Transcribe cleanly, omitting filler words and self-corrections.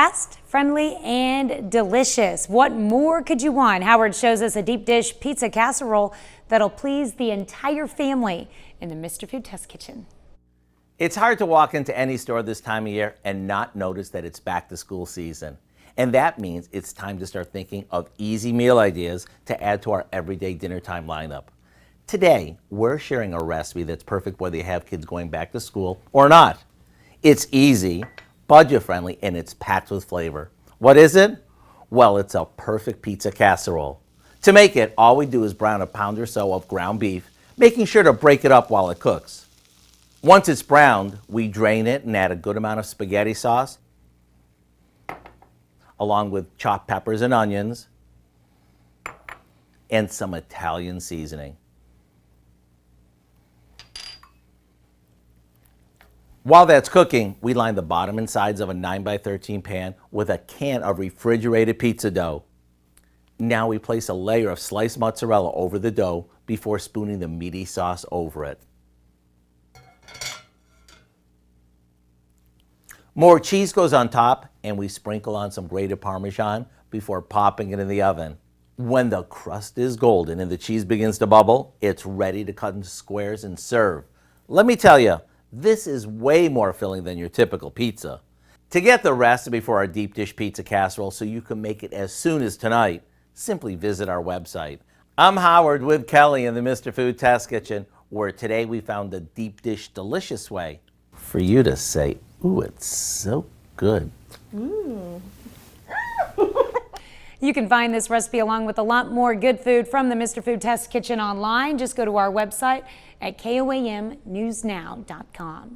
fast, friendly, and delicious. What more could you want? Howard shows us a deep dish pizza casserole that'll please the entire family in the Mr. Food Test Kitchen. It's hard to walk into any store this time of year and not notice that it's back to school season. And that means it's time to start thinking of easy meal ideas to add to our everyday dinner time lineup. Today, we're sharing a recipe that's perfect whether you have kids going back to school or not. It's easy, budget-friendly, and it's packed with flavor. What is it? Well, it's a perfect pizza casserole. To make it, all we do is brown a pound or so of ground beef, making sure to break it up while it cooks. Once it's browned, we drain it and add a good amount of spaghetti sauce, along with chopped peppers and onions, and some Italian seasoning. While that's cooking, we line the bottom and sides of a 9x13 pan with a can of refrigerated pizza dough. Now we place a layer of sliced mozzarella over the dough before spooning the meaty sauce over it. More cheese goes on top, and we sprinkle on some grated Parmesan before popping it in the oven. When the crust is golden and the cheese begins to bubble, it's ready to cut into squares and serve. Let me tell you, this is way more filling than your typical pizza. To get the recipe for our deep dish pizza casserole so you can make it as soon as tonight, simply visit our website. I'm Howard with Kelly in the Mr. Food Test Kitchen, where today we found the deep dish delicious way for you to say, ooh, it's so good. You can find this recipe along with a lot more good food from the Mr. Food Test Kitchen online. Just go to our website at koamnewsnow.com.